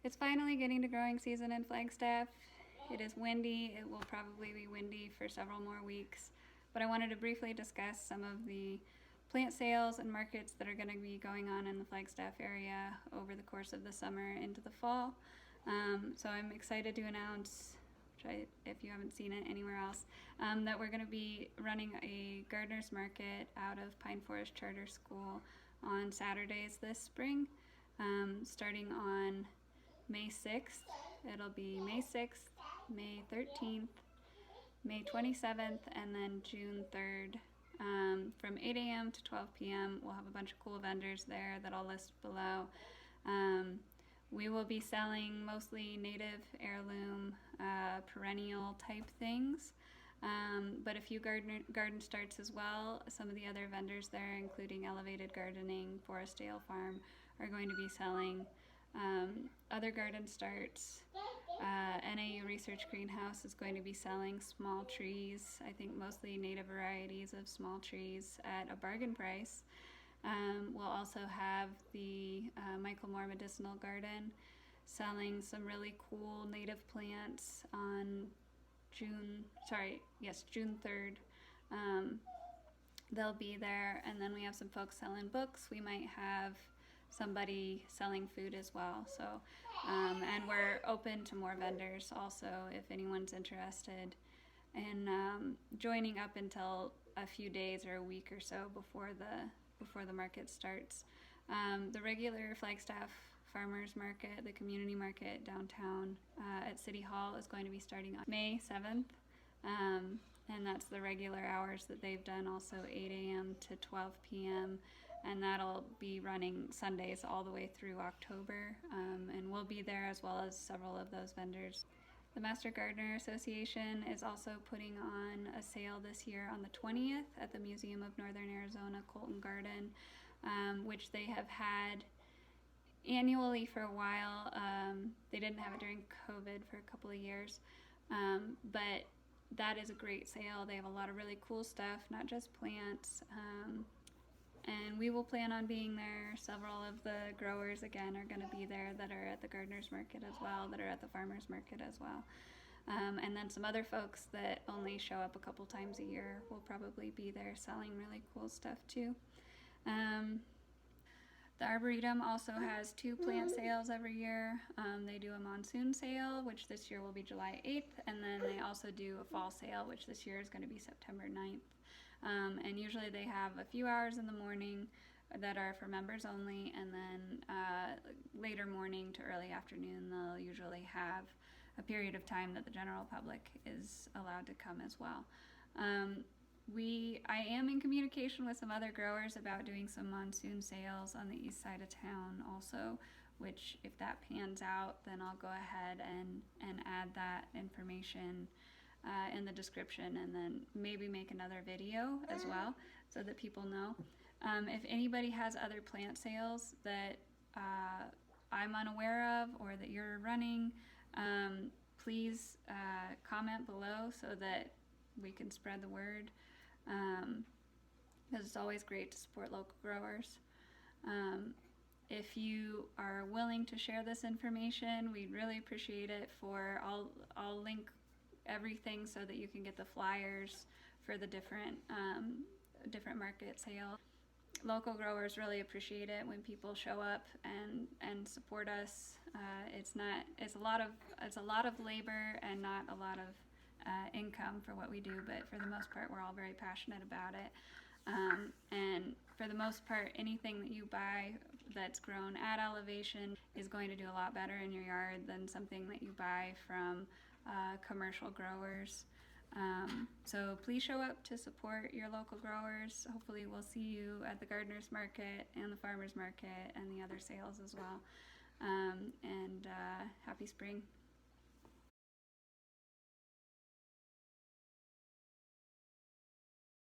It's finally getting to growing season in Flagstaff. It is windy. It will probably be windy for several more weeks. But I wanted to briefly discuss some of the plant sales and markets that are going to be going on in the Flagstaff area over the course of the summer into the fall. So I'm excited to announce, if you haven't seen it anywhere else, that we're going to be running a gardener's market out of Pine Forest Charter School on Saturdays this spring, starting on May 6th. It'll be May 6th, May 13th, May 27th, and then June 3rd. From 8 a.m. to 12 p.m. We'll have a bunch of cool vendors there that I'll list below. We will be selling mostly native, heirloom, perennial type things, but a few garden starts as well. Some of the other vendors there, including Elevated Gardening, Forestdale Farm, are going to be selling other garden starts. NAU Research Greenhouse is going to be selling small trees, I think mostly native varieties of small trees at a bargain price. We'll also have the Michael Moore Medicinal Garden selling some really cool native plants on June 3rd. They'll be there, and then we have some folks selling books. We might have somebody selling food as well. So, and we're open to more vendors also if anyone's interested in joining up until a few days or a week or so before the market starts. The regular Flagstaff Farmers Market, the community market downtown at City Hall, is going to be starting on May 7th. And that's the regular hours that they've done, also 8 a.m. to 12 p.m. And that'll be running Sundays all the way through October. And we'll be there as well as several of those vendors. The Master Gardener Association is also putting on a sale this year on the 20th at the Museum of Northern Arizona Colton Garden, which they have had annually for a while. They didn't have it during COVID for a couple of years, but that is a great sale. They have a lot of really cool stuff, not just plants, and we will plan on being there. Several of the growers, again, are going to be there that are at the gardener's market as well, that are at the farmer's market as well. And then some other folks that only show up a couple times a year will probably be there selling really cool stuff too. The Arboretum also has 2 plant sales every year. They do a monsoon sale, which this year will be July 8th, and then they also do a fall sale, which this year is going to be September 9th. And usually they have a few hours in the morning that are for members only, and then later morning to early afternoon they'll usually have a period of time that the general public is allowed to come as well. I am in communication with some other growers about doing some monsoon sales on the east side of town also, which if that pans out, then I'll go ahead and add that information in the description, and then maybe make another video as well so that people know. If anybody has other plant sales that I'm unaware of or that you're running, please comment below so that we can spread the word, because it's always great to support local growers. If you are willing to share this information, we'd really appreciate it. I'll link everything so that you can get the flyers for the different market sales. Local growers really appreciate it when people show up and support us. It's a lot of labor and not a lot of income for what we do, but for the most part we're all very passionate about it. And for the most part, anything that you buy that's grown at elevation is going to do a lot better in your yard than something that you buy from commercial growers. So please show up to support your local growers. Hopefully we'll see you at the gardener's market and the farmer's market and the other sales as well. And happy spring.